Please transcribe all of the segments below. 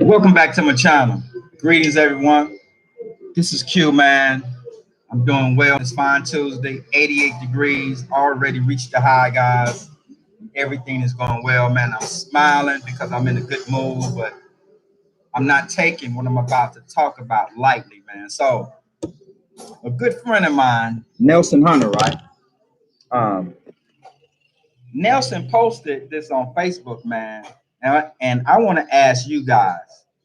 Welcome back to my channel. Greetings, everyone. This is Q, man. I'm doing well. It's fine Tuesday, 88 degrees, already reached the high, guys. Everything is going well, man. I'm smiling because I'm in a good mood, but I'm not taking what I'm about to talk about lightly, man. So, a good friend of mine, Nelson Hunter, right? Um, Nelson posted this on Facebook, man, and I want to ask you guys: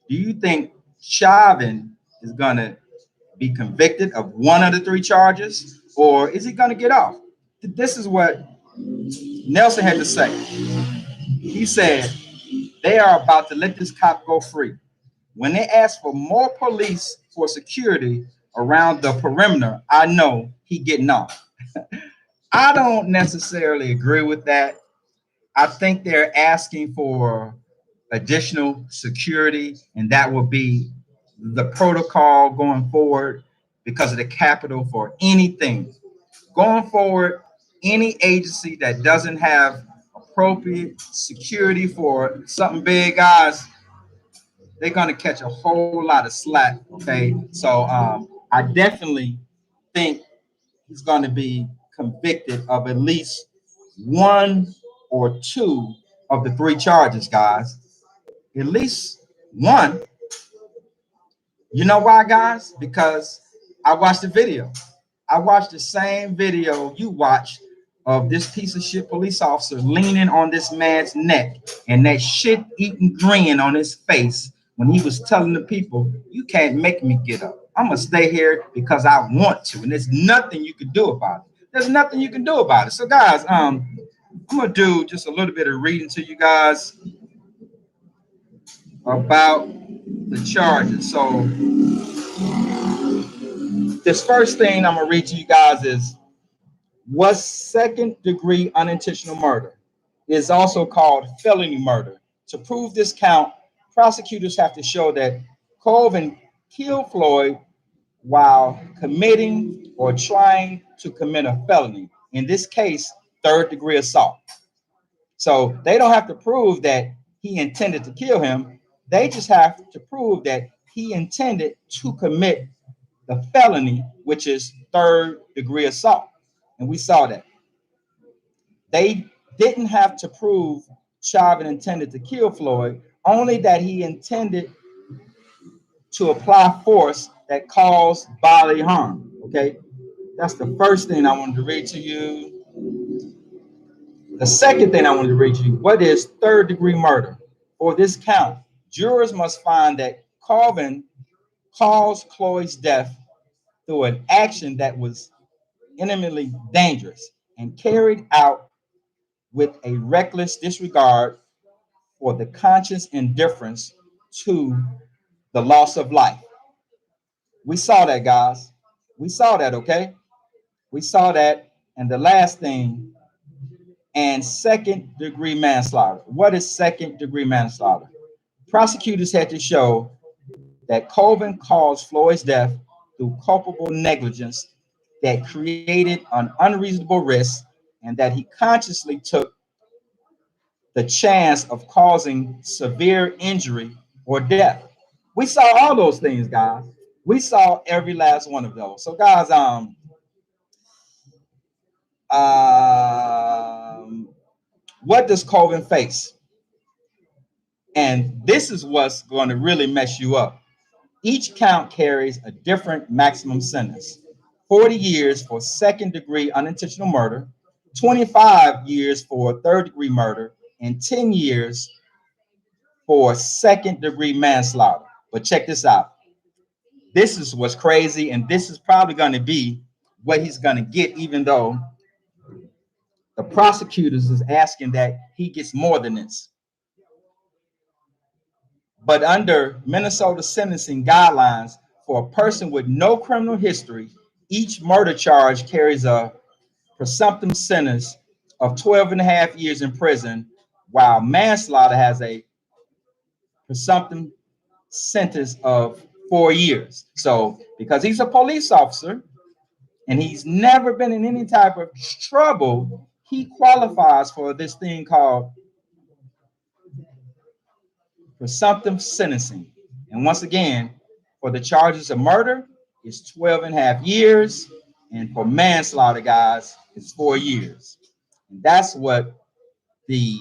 do you think Chauvin is gonna be convicted of one of the three charges, or is he gonna get off? This is what Nelson had to say. He said they are about to let this cop go free. When they ask for more police for security around the perimeter, I know he getting off. I don't necessarily agree with that. I think they're asking for additional security, and that will be the protocol going forward because of the capital for anything. Going forward, any agency that doesn't have appropriate security for something big, guys, they're going to catch a whole lot of slack. Okay. So I definitely think he's going to be convicted of at least one or two of the three charges, guys. At least one. You know why, guys? Because I watched the video. I watched the same video you watched of this piece of shit police officer leaning on this man's neck and that shit eating grin on his face when he was telling the people, you can't make me get up. I'm gonna stay here because I want to, and there's nothing you can do about it. There's nothing you can do about it. So, guys, I'm gonna do just a little bit of reading to you guys about the charges. So, this first thing I'm gonna read to you guys is was second degree unintentional murder. It is also called felony murder. To prove this count, prosecutors have to show that Chauvin killed Floyd while committing or trying to commit a felony. In this case, third degree assault. So they don't have to prove that he intended to kill him. They just have to prove that he intended to commit the felony, which is third degree assault. And we saw that. They didn't have to prove Chauvin intended to kill Floyd, only that he intended to apply force that caused bodily harm. Okay, that's the first thing I wanted to read to you. The second thing I wanted to read to you: what is third degree murder? For this count, jurors must find that Chauvin caused Chloe's death through an action that was eminently dangerous and carried out with a reckless disregard for the conscious indifference to the loss of life. We saw that, guys. We saw that, okay? We saw that. And the last thing, and second degree manslaughter. What is second degree manslaughter? Prosecutors had to show that Chauvin caused Floyd's death through culpable negligence that created an unreasonable risk and that he consciously took the chance of causing severe injury or death. We saw all those things, guys. We saw every last one of those. So, guys, what does Chauvin face? And this is what's going to really mess you up. Each count carries a different maximum sentence: 40 years for second degree unintentional murder, 25 years for third degree murder, and 10 years for second degree manslaughter. But check this out. This is what's crazy, and this is probably going to be what he's going to get, even though the prosecutors is asking that he gets more than this. But under Minnesota sentencing guidelines, for a person with no criminal history, each murder charge carries a presumptive sentence of 12 and a half years in prison, while manslaughter has a presumptive sentence of 4 years. So because he's a police officer and he's never been in any type of trouble, he qualifies for this thing called presumptive sentencing. And once again, for the charges of murder, it's 12 and a half years. And for manslaughter, guys, it's 4 years. And that's what the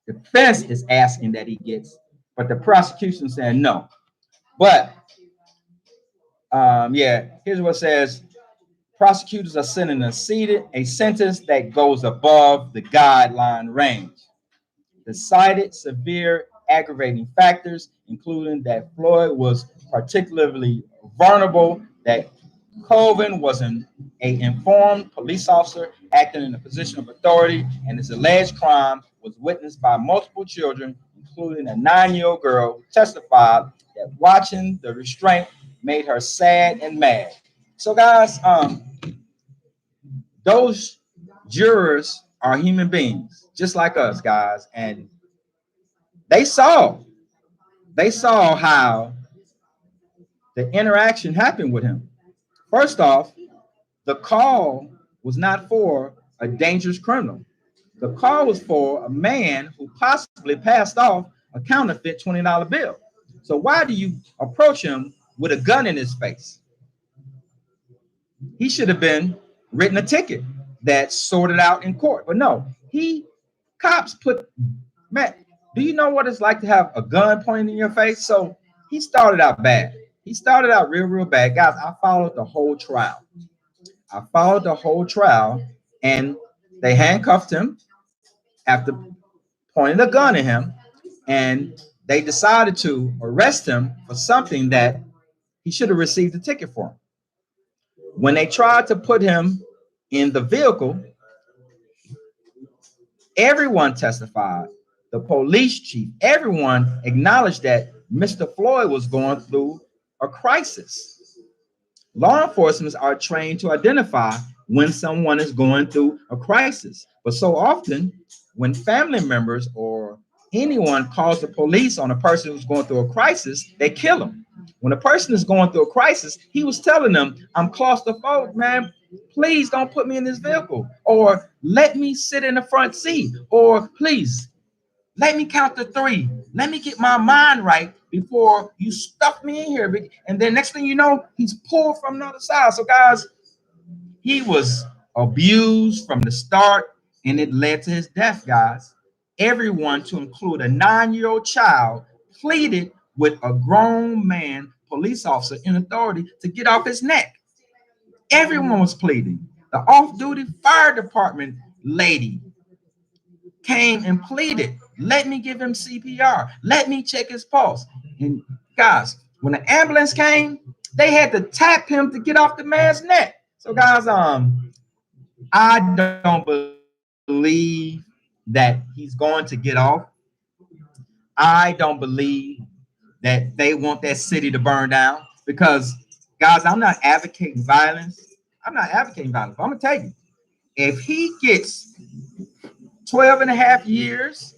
defense is asking that he gets. But the prosecution saying no. But yeah, here's what it says. Prosecutors are sending a sentence that goes above the guideline range. The cited severe aggravating factors, including that Floyd was particularly vulnerable, that Chauvin was an informed police officer acting in a position of authority, and his alleged crime was witnessed by multiple children, including a 9-year-old girl who testified that watching the restraint made her sad and mad. So, guys, those jurors are human beings, just like us, guys, and they saw how the interaction happened with him. First off, the call was not for a dangerous criminal. The call was for a man who possibly passed off a counterfeit $20 bill. So why do you approach him with a gun in his face? He should have been written a ticket that sorted out in court. But no, cops put, man, do you know what it's like to have a gun pointed in your face? So he started out bad. He started out real, real bad. Guys, I followed the whole trial. And they handcuffed him after pointing a gun at him, and they decided to arrest him for something that he should have received a ticket for. When they tried to put him in the vehicle, everyone testified. The police chief, everyone acknowledged that Mr. Floyd was going through a crisis. Law enforcement are trained to identify when someone is going through a crisis. But so often, when family members or anyone calls the police on a person who's going through a crisis, they kill him. When a person is going through a crisis, he was telling them, I'm claustrophobic, man. Please don't put me in this vehicle. Or let me sit in the front seat. Or please, let me count to 3. Let me get my mind right before you stuff me in here. And then next thing you know, he's pulled from the other side. So guys, he was abused from the start, and it led to his death, guys. Everyone, to include a 9-year-old child, pleaded with a grown man police officer in authority to get off his neck. Everyone was pleading. The off-duty fire department lady came and pleaded, let me give him CPR. Let me check his pulse. And guys, when the ambulance came, they had to tap him to get off the man's neck. So guys, I don't believe that he's going to get off. I don't believe that they want that city to burn down because, guys, I'm not advocating violence. But I'm going to tell you, if he gets 12 and a half years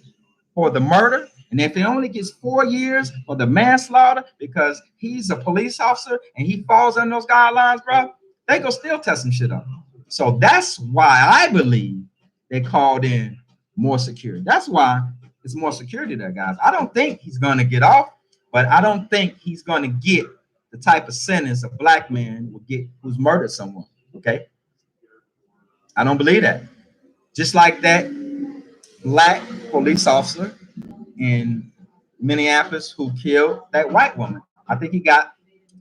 for the murder, and if he only gets 4 years for the manslaughter because he's a police officer and he falls under those guidelines, bro, they gonna still test some shit up. So that's why I believe they called in more security. That's why it's more security there, guys. I don't think he's gonna get off, but I don't think he's gonna get the type of sentence a black man will get who's murdered someone. Okay, I don't believe that. Just like that black police officer in Minneapolis who killed that white woman. I think he got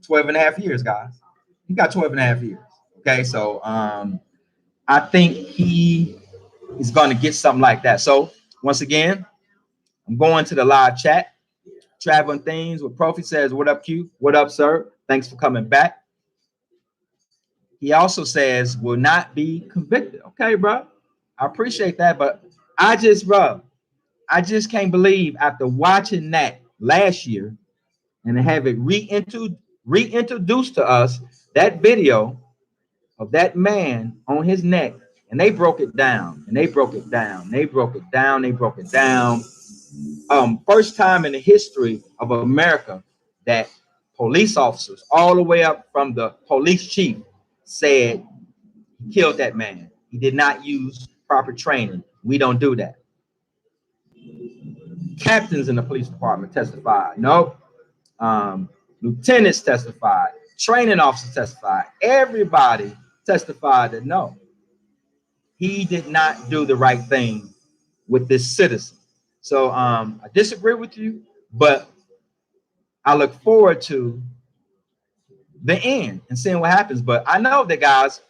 12 and a half years, guys. He got 12 and a half years. Okay, so I think he is going to get something like that. So once again, I'm going to the live chat. Traveling Things with Profi says, what up, Q? What up, sir? Thanks for coming back. He also says, will not be convicted. Okay, bro. I appreciate that, but I just can't believe after watching that last year and have it reintroduced to us, that video of that man on his neck, and they broke it down, and they broke it down, they broke it down, they broke it down. First time in the history of America that police officers, all the way up from the police chief, said he killed that man. He did not use proper training. We don't do that. Captains in the police department testified. Nope. Lieutenants testified. Training officers testified. Everybody testified that no, he did not do the right thing with this citizen. So I disagree with you, but I look forward to the end and seeing what happens. But I know that, guys,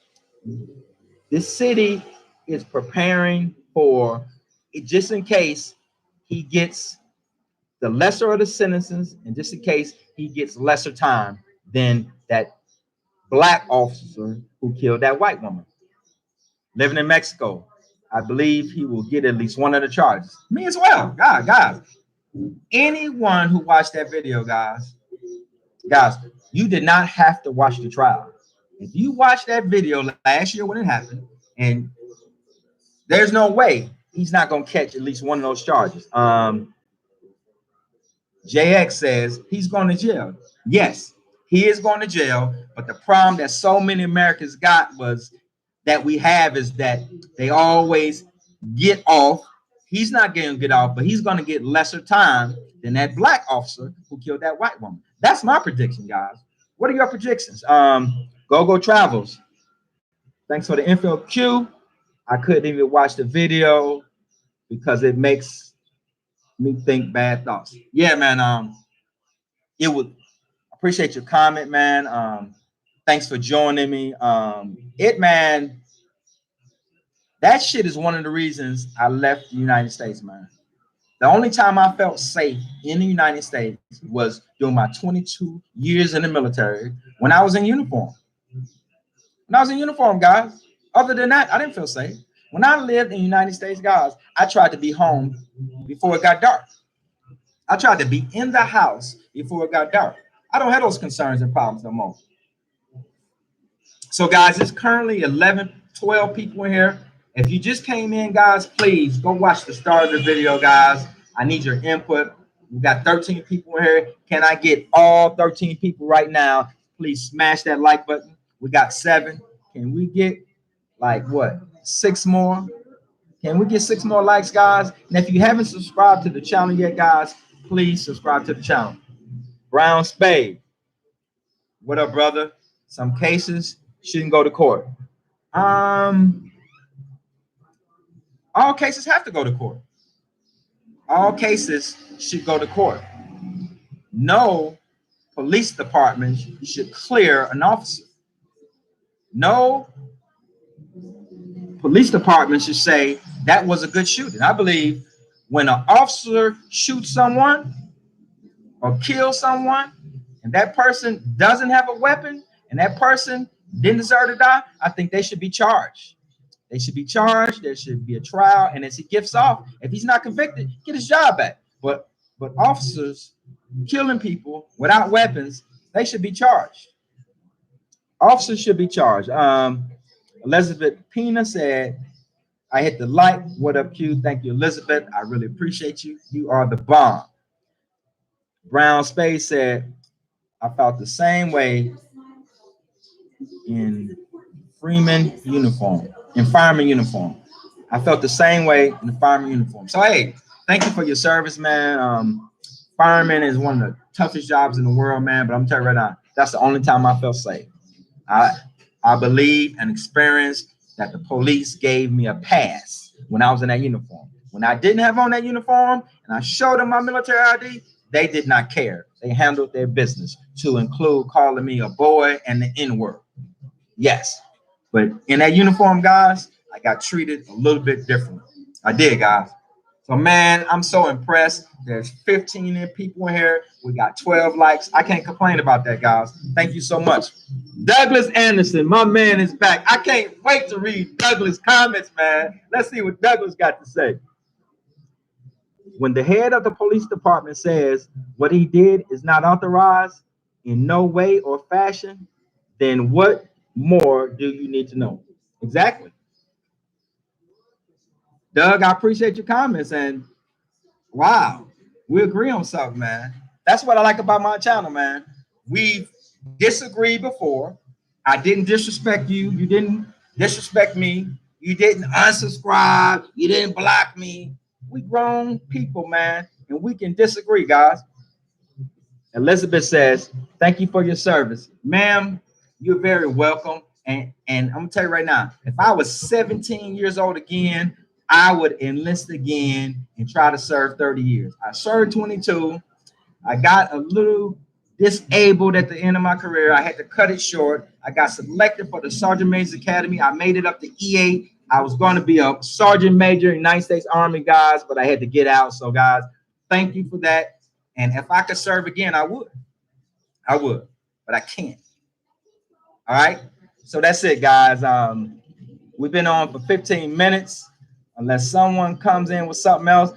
this city is preparing for it just in case he gets the lesser of the sentences, and just in case he gets lesser time than that black officer who killed that white woman living in Mexico. I believe he will get at least one of the charges. Me as well. Guys, anyone who watched that video, guys, you did not have to watch the trial. If you watched that video last year when it happened, and there's no way he's not going to catch at least one of those charges. JX says he's going to jail. Yes, he is going to jail. But the problem that so many Americans got was that we have is that they always get off. He's not going to get off, but he's going to get lesser time than that black officer who killed that white woman. That's my prediction, guys. What are your predictions? Go Travels. Thanks for the info, Q. I couldn't even watch the video because it makes me think bad thoughts. Yeah, man. It would appreciate your comment, man. Thanks for joining me. Man, that shit is one of the reasons I left the United States, man. The only time I felt safe in the United States was during my 22 years in the military when I was in uniform. When I was in uniform, guys. Other than that, I didn't feel safe. When I lived in the United States, guys, I tried to be home before it got dark. I tried to be in the house before it got dark. I don't have those concerns and problems no more. So, guys, it's currently 11, 12 people in here. If you just came in, guys, please go watch the start of the video, guys. I need your input. We got 13 people in here. Can I get all 13 people right now? Please smash that like button. We got 7. Can we get like what? 6 more? Can we get 6 more likes, guys? And if you haven't subscribed to the channel yet, guys, please subscribe to the channel. Brown Spade. What up, brother? Some cases shouldn't go to court. All cases have to go to court. All cases should go to court. No police department should clear an officer. No police department should say that was a good shooting. I believe when an officer shoots someone or kills someone and that person doesn't have a weapon and that person didn't deserve to die, I think they should be charged. They should be charged. There should be a trial. And as he gets off, if he's not convicted, get his job back. But officers killing people without weapons, they should be charged. Officers should be charged. Elizabeth Pina said, I hit the like. What up, Q? Thank you, Elizabeth. I really appreciate you. You are the bomb. Brown Space said, I felt the same way in fireman uniform. I felt the same way in the fireman uniform. So, hey, thank you for your service, man. Fireman is one of the toughest jobs in the world, man. But I'm telling you right now, that's the only time I felt safe. I believe and experienced that the police gave me a pass when I was in that uniform. When I didn't have on that uniform and I showed them my military ID, they did not care. They handled their business, to include calling me a boy and the N-word. Yes. But in that uniform, guys, I got treated a little bit different. I did, guys. So, man, I'm so impressed. There's 15 people in here. We got 12 likes. I can't complain about that, guys. Thank you so much. Douglas Anderson, my man, is back. I can't wait to read Douglas' comments, man. Let's see what Douglas got to say. When the head of the police department says what he did is not authorized in no way or fashion, then what more do you need to know? Exactly. Doug, I appreciate your comments, and wow, we agree on something, man. That's what I like about my channel, man. We've disagreed before. I didn't disrespect you. You didn't disrespect me. You didn't unsubscribe. You didn't block me. We grown people, man. and we can disagree, guys. Elizabeth says, thank you for your service. Ma'am, you're very welcome. And I'm gonna tell you right now, if I was 17 years old again, I would enlist again and try to serve 30 years. I served 22. I got a little disabled at the end of my career. I had to cut it short. I got selected for the Sergeant Major's Academy. I made it up to E8. I was going to be a Sergeant Major in the United States Army, guys, but I had to get out. So, guys, thank you for that. And if I could serve again, I would. I would, but I can't. All right. So that's it, guys. We've been on for 15 minutes. Unless someone comes in with something else.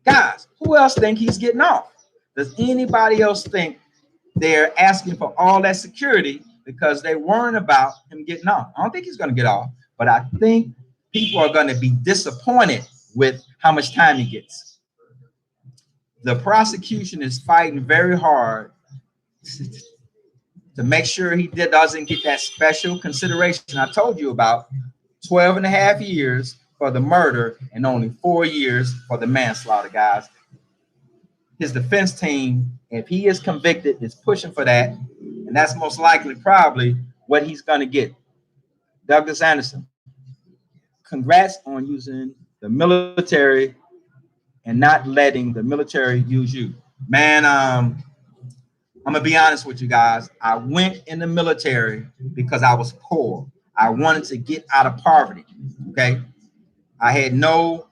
Guys, who else think he's getting off? Does anybody else think they're asking for all that security because they weren't about him getting off? I don't think he's going to get off, but I think people are going to be disappointed with how much time he gets. The prosecution is fighting very hard to make sure he doesn't get that special consideration I told you about. 12 and a half years for the murder and only 4 years for the manslaughter, guys. His defense team, if he is convicted, is pushing for that, and that's most likely probably what he's going to get. Douglas Anderson, congrats on using the military and not letting the military use you. Man, I'm going to be honest with you guys. I went in the military because I was poor. I wanted to get out of poverty, okay? I had no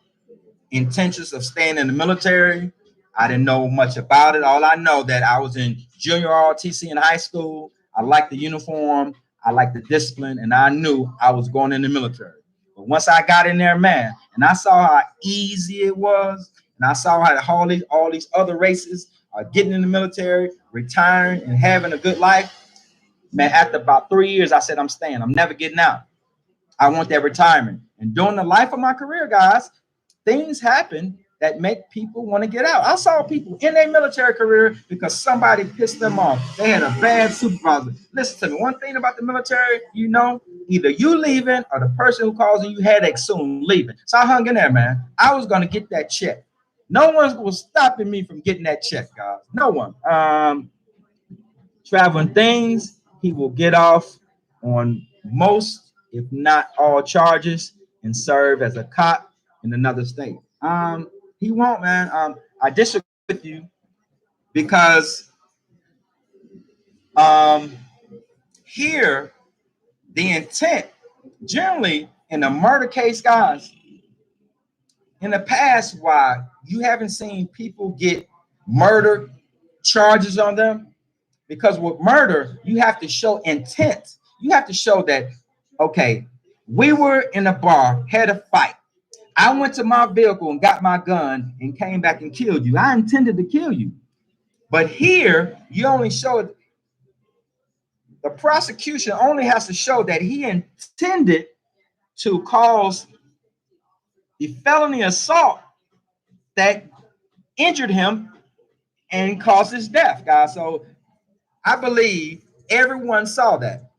intentions of staying in the military. I didn't know much about it. All I know that I was in junior ROTC in high school. I liked the uniform. I liked the discipline, and I knew I was going in the military. But once I got in there, man, and I saw how easy it was, and I saw how all these other races are getting in the military, retiring, and having a good life, man, after about 3 years, I said, I'm staying. I'm never getting out. I want that retirement. And during the life of my career, guys, things happen that make people want to get out. I saw people in their military career because somebody pissed them off. They had a bad supervisor. Listen to me. One thing about the military, you know, either you leaving or the person who calls you headache soon leaving. So I hung in there, man. I was going to get that check. No one was stopping me from getting that check, guys. No one. Traveling things, he will get off on most, if not all, charges and serve as a cop in another state. He won't, man. I disagree with you because here the intent, generally in a murder case, guys, in the past, why you haven't seen people get murder charges on them? Because with murder, you have to show intent. You have to show that, okay, we were in a bar, had a fight. I went to my vehicle and got my gun and came back and killed you. I intended to kill you. But here, you only show, the prosecution only has to show that he intended to cause the felony assault that injured him and caused his death, guys. So I believe everyone saw that.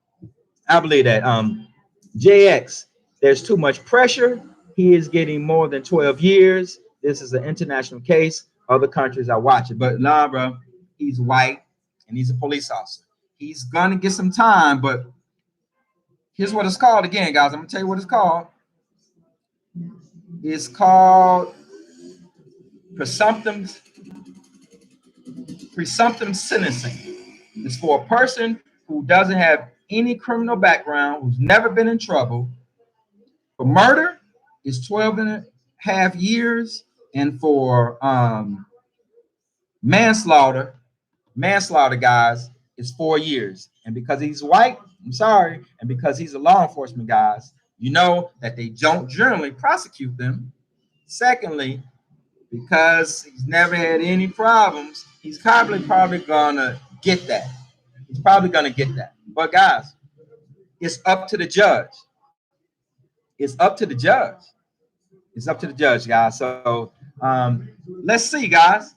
I believe that. JX, there's too much pressure. He is getting more than 12 years. This is an international case. Other countries are watching. But nah, bro, he's white and he's a police officer. He's going to get some time, but here's what it's called again, guys. I'm going to tell you what it's called. It's called presumptive sentencing. It's for a person who doesn't have any criminal background, who's never been in trouble. For murder, it's 12 and a half years. And for manslaughter, guys, is 4 years. And because he's white, I'm sorry, and because he's a law enforcement, guys, you know that they don't generally prosecute them. Secondly, because he's never had any problems, he's probably gonna get that. He's probably gonna get that. But guys, it's up to the judge. It's up to the judge. It's up to the judge, guys. So let's see, guys.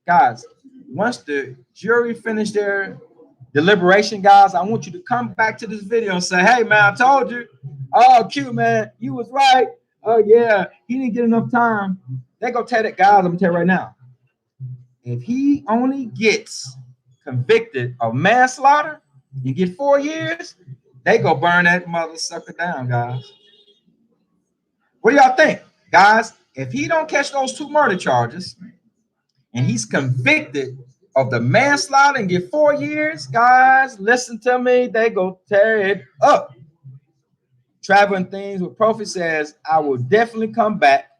Guys, once the jury finished their deliberation, guys, I want you to come back to this video and say, hey, man, I told you. Oh, Q, man, you was right. Oh, yeah, he didn't get enough time. They go tell that, guys, I'm going to tell you right now. if he only gets convicted of manslaughter and get 4 years, they go burn that mother sucker down, guys. What do y'all think? Guys, if he don't catch those 2 murder charges and he's convicted of the manslaughter and get 4 years, guys, listen to me, they go tear it up. Traveling Things with Profi says, I will definitely come back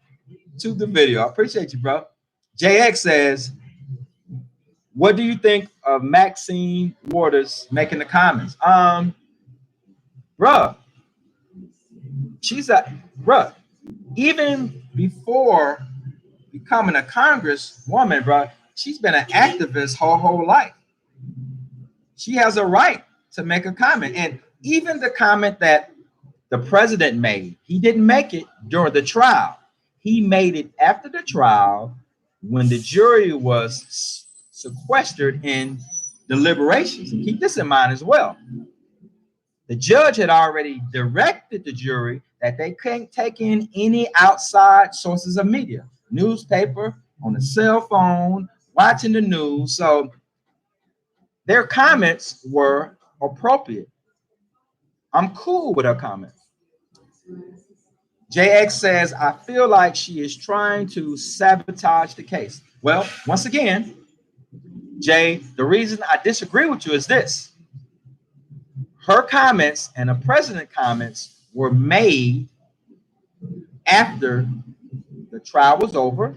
to the video. I appreciate you, bro. JX says, what do you think of Maxine Waters making the comments? Bruh, bruh, even before becoming a congresswoman, bruh, she's been an activist her whole life. She has a right to make a comment. And even the comment that the president made, he didn't make it during the trial. He made it after the trial when the jury was sequestered in deliberations. And keep this in mind as well. The judge had already directed the jury that they can't take in any outside sources of media, newspaper, on the cell phone, watching the news. So their comments were appropriate. I'm cool with her comments. JX says, I feel like she is trying to sabotage the case. Well, once again, Jay, the reason I disagree with you is this. Her comments and the president's comments were made after the trial was over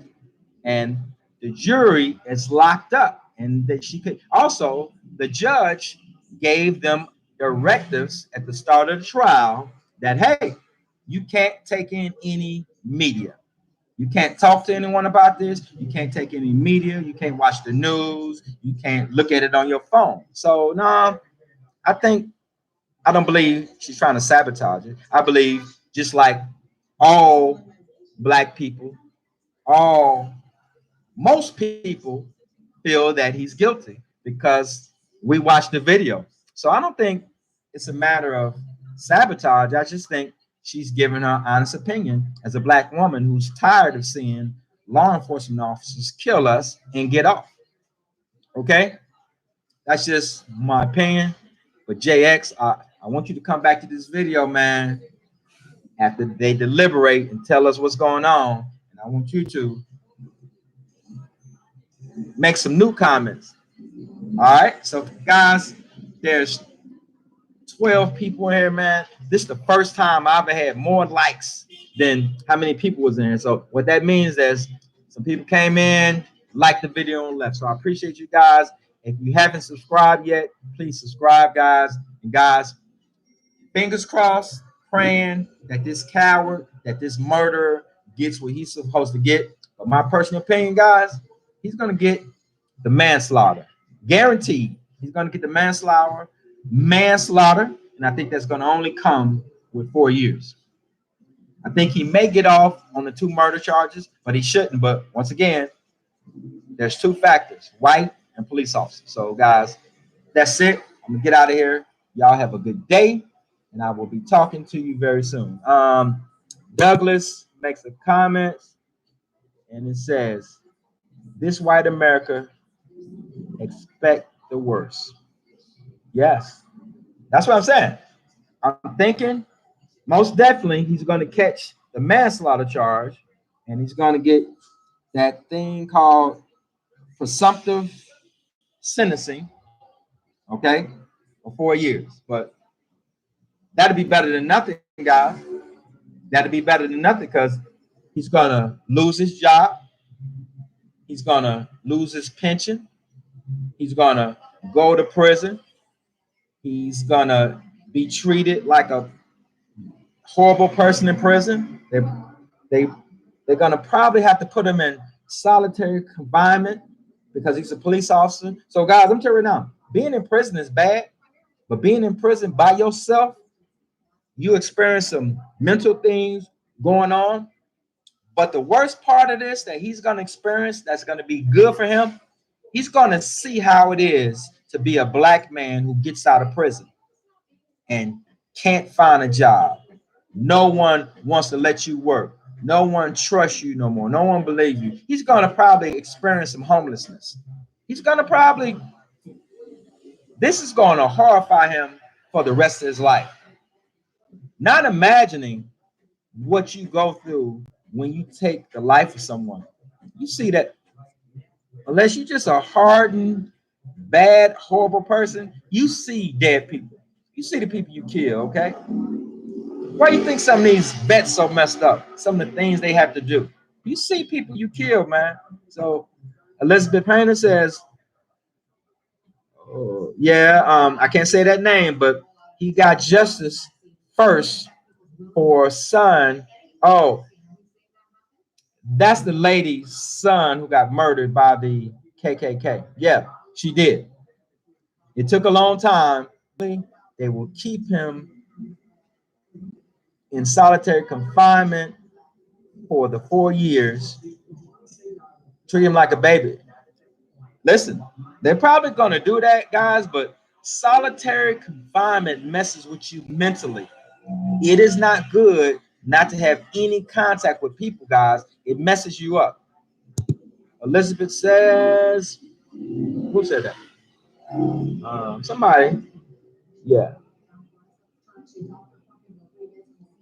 and the jury is locked up. And that she could also, the judge gave them directives at the start of the trial that, hey, you can't take in any media. You can't talk to anyone about this. You can't take any media. You can't watch the news. You can't look at it on your phone. So, no, I don't believe she's trying to sabotage it. I believe just like all black people, most people feel that he's guilty because we watched the video. So I don't think it's a matter of sabotage. I just think she's giving her honest opinion as a black woman who's tired of seeing law enforcement officers kill us and get off. Okay? That's just my opinion. But JX, I want you to come back to this video, man, after they deliberate and tell us what's going on. And I want you to make some new comments. All right. So, guys, there's 12 people in here, man. This is the first time I've ever had more likes than how many people was in here. So what that means is some people came in, liked the video and left. So I appreciate you guys. If you haven't subscribed yet, please subscribe, guys. And guys, fingers crossed, praying that this coward, that this murderer gets what he's supposed to get. But my personal opinion, guys, he's going to get the manslaughter. Guaranteed. He's going to get the manslaughter. And I think that's going to only come with 4 years. I think he may get off on the 2 murder charges, but he shouldn't. But once again, there's 2 factors, white and police officer. So, guys, that's it. I'm going to get out of here. Y'all have a good day, and I will be talking to you very soon. Douglas makes a comment, and it says, this white America expect the worst. Yes, that's what I'm saying. I'm thinking most definitely he's going to catch the manslaughter charge, and he's going to get that thing called presumptive sentencing, okay, for 4 years. But that'll be better than nothing, guys. That'll be better than nothing because he's going to lose his job. He's going to lose his pension. He's going to go to prison. He's going to be treated like a horrible person in prison. They're going to probably have to put him in solitary confinement because he's a police officer. So, guys, I'm telling you right now, being in prison is bad, but being in prison by yourself, you experience some mental things going on. But the worst part of this that he's going to experience that's going to be good for him, he's going to see how it is to be a black man who gets out of prison and can't find a job. No one wants to let you work. No one trusts you no more. No one believes you. He's gonna probably experience some homelessness. He's gonna probably, this is gonna horrify him for the rest of his life. Not imagining what you go through when you take the life of someone. You see that unless you're just a hardened, bad, horrible person, you see dead people. You see the people you kill, okay? Why do you think some of these vets so messed up? Some of the things they have to do. You see people you kill, man. So Elizabeth Painter says, oh, yeah, I can't say that name, but he got justice first for son. Oh, that's the lady's son who got murdered by the KKK. Yeah, she did. It took a long time. They will keep him in solitary confinement for the 4 years, treat him like a baby. Listen, they're probably going to do that, guys, but solitary confinement messes with you mentally. It is not good not to have any contact with people, guys. It messes you up. Elizabeth says, who said that? Somebody. Yeah.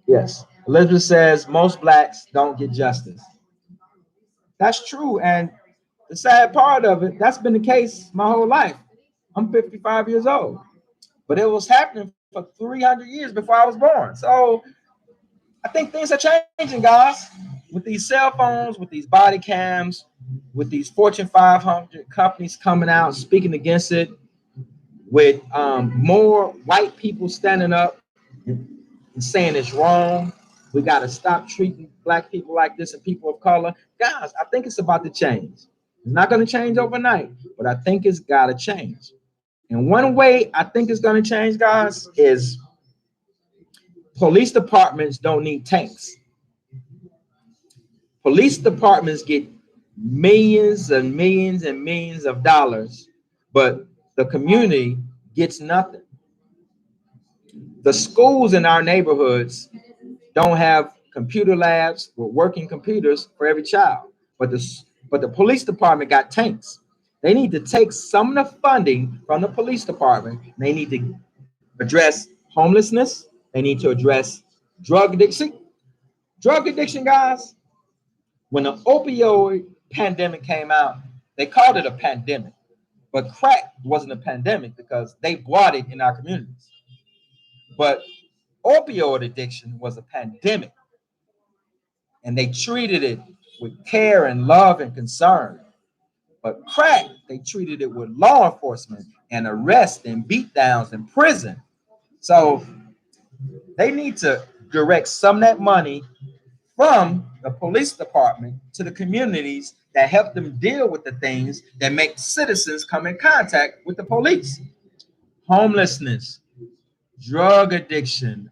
Yes. Elizabeth says most blacks don't get justice. That's true. And the sad part of it, that's been the case my whole life. I'm 55 years old, but it was happening for 300 years before I was born. So I think things are changing, guys, with these cell phones, with these body cams, with these Fortune 500 companies coming out speaking against it, with more white people standing up and saying it's wrong. We got to stop treating black people like this and people of color. Guys, I think it's about to change. It's not going to change overnight, but I think it's got to change. And one way I think it's going to change, guys, is police departments don't need tanks. Police departments get millions and millions and millions of dollars, but the community gets nothing. The schools in our neighborhoods don't have computer labs with working computers for every child, but the police department got tanks. They need to take some of the funding from the police department. They need to address homelessness. They need to address drug addiction. Drug addiction, guys. When the opioid pandemic came out, they called it a pandemic, but crack wasn't a pandemic because they brought it in our communities. But opioid addiction was a pandemic, and they treated it with care and love and concern. But crack, they treated it with law enforcement and arrest and beat downs in prison. So they need to direct some of that money from the police department to the communities that help them deal with the things that make citizens come in contact with the police. Homelessness, drug addiction,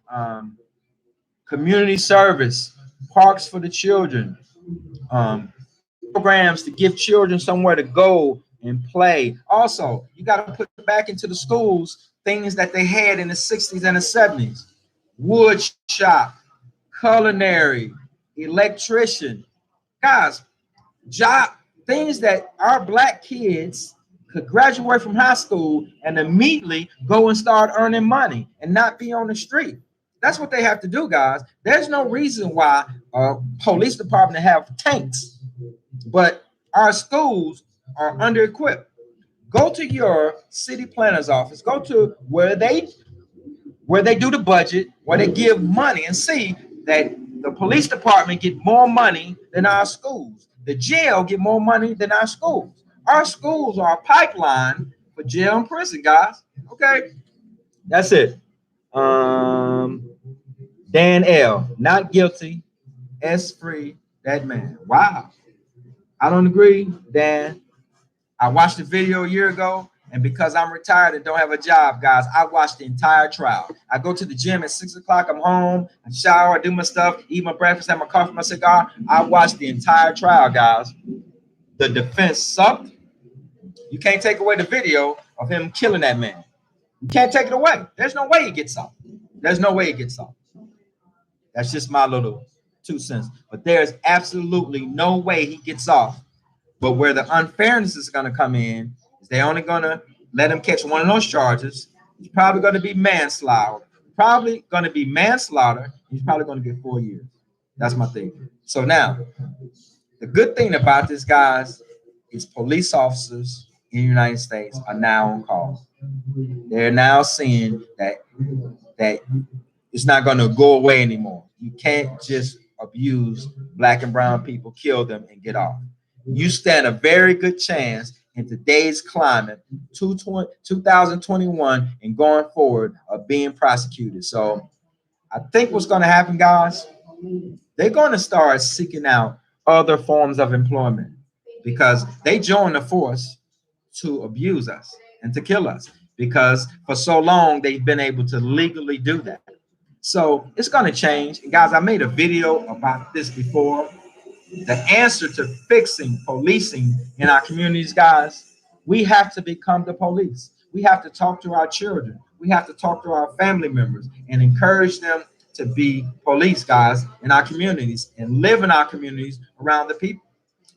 community service, parks for the children, programs to give children somewhere to go and play. Also, you got to put back into the schools things that they had in the 60s and the 70s. Wood shop, culinary, electrician. Guys, job things that our black kids could graduate from high school and immediately go and start earning money and not be on the street. That's what they have to do, guys. There's no reason why a police department have tanks, but our schools are under equipped. Go to your city planner's office. Go to where they do the budget, where they give money, and see that the police department get more money than our schools. The jail get more money than our schools. Our schools are a pipeline for jail and prison, guys. Okay, that's it. Um, Dan L. Not guilty. S free. That man. Wow. I don't agree, Dan. I watched the video a year ago, and because I'm retired and don't have a job, guys, I watched the entire trial. I go to the gym at 6 o'clock. I'm home. I shower. I do my stuff. Eat my breakfast. Have my coffee, my cigar. I watched the entire trial, guys. The defense sucked. You can't take away the video of him killing that man. You can't take it away. There's no way he gets off. There's no way he gets off. That's just my little 2 cents. But there's absolutely no way he gets off. But where the unfairness is going to come in is they're only going to let him catch one of those charges. He's probably going to be manslaughter. Probably going to be manslaughter. He's probably going to get 4 years. That's my thing. So now, the good thing about this, guys, is police officers in the United States are now on call. They're now seeing that it's not going to go away anymore. You can't just abuse black and brown people, kill them, and get off. You stand a very good chance in today's climate, 2021 and going forward, of being prosecuted. So I think what's going to happen, guys, they're going to start seeking out other forms of employment because they join the force to abuse us and to kill us because for so long they've been able to legally do that. So it's going to change. And guys, I made a video about this before. The answer to fixing policing in our communities, guys, we have to become the police. We have to talk to our children. We have to talk to our family members and encourage them to be police, guys, in our communities and live in our communities around the people.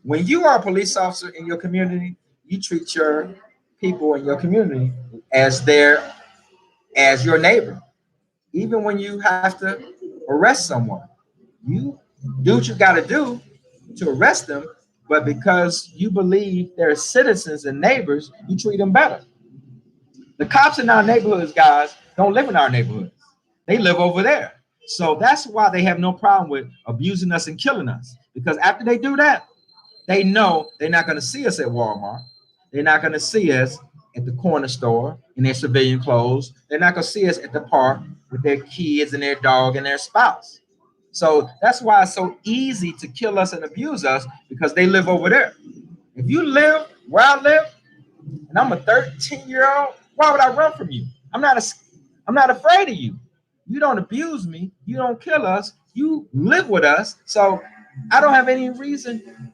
When you are a police officer in your community, you treat your people in your community as your neighbor. Even when you have to arrest someone, you do what you got to do to arrest them, but because you believe they're citizens and neighbors, you treat them better. The cops in our neighborhoods, guys, don't live in our neighborhoods. They live over there. So that's why they have no problem with abusing us and killing us. Because after they do that, they know they're not going to see us at Walmart. They're not going to see us at the corner store in their civilian clothes. They're not going to see us at the park with their kids and their dog and their spouse. So that's why it's so easy to kill us and abuse us because they live over there. If you live where I live, and I'm a 13-year-old, why would I run from you? I'm not afraid of you. You don't abuse me. You don't kill us. You live with us. So I don't have any reason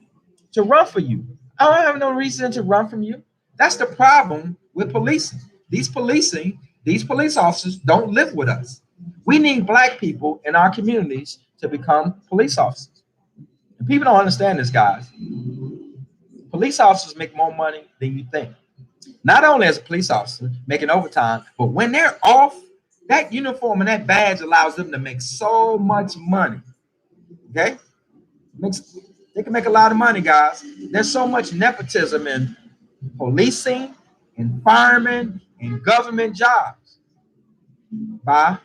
to run for you. I don't have no reason to run from you. That's the problem with policing. These police officers don't live with us. We need black people in our communities to become police officers. And people don't understand this, guys. Police officers make more money than you think. Not only as a police officer making overtime, but when they're off, that uniform and that badge allows them to make so much money. Okay? They can make a lot of money, guys. There's so much nepotism in policing, in firemen, and government jobs by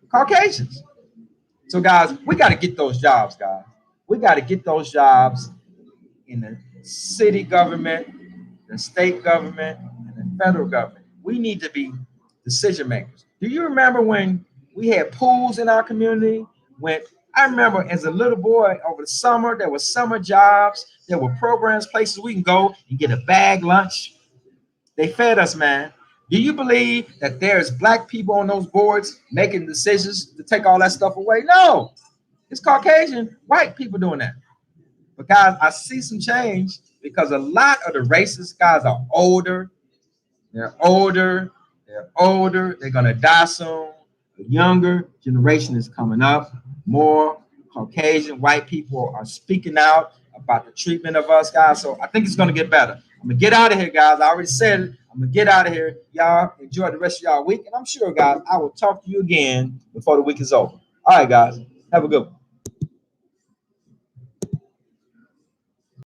Caucasians. So, guys, we got to get those jobs, guys. We got to get those jobs in the city government, the state government, and the federal government. We need to be decision makers. Do you remember when we had pools in our community? When I remember as a little boy over the summer, there were summer jobs, there were programs, places we can go and get a bag lunch. They fed us, man. Do you believe that there's black people on those boards making decisions to take all that stuff away? No, it's Caucasian white people doing that. But guys, I see some change because a lot of the racist guys are older. They're older. They're older. They're going to die soon. The younger generation is coming up. More Caucasian white people are speaking out about the treatment of us, guys. So I think it's going to get better. I'm going to get out of here, guys. I already said it. I'm going to get out of here. Y'all enjoy the rest of y'all week. And I'm sure, guys, I will talk to you again before the week is over. All right, guys. Have a good one.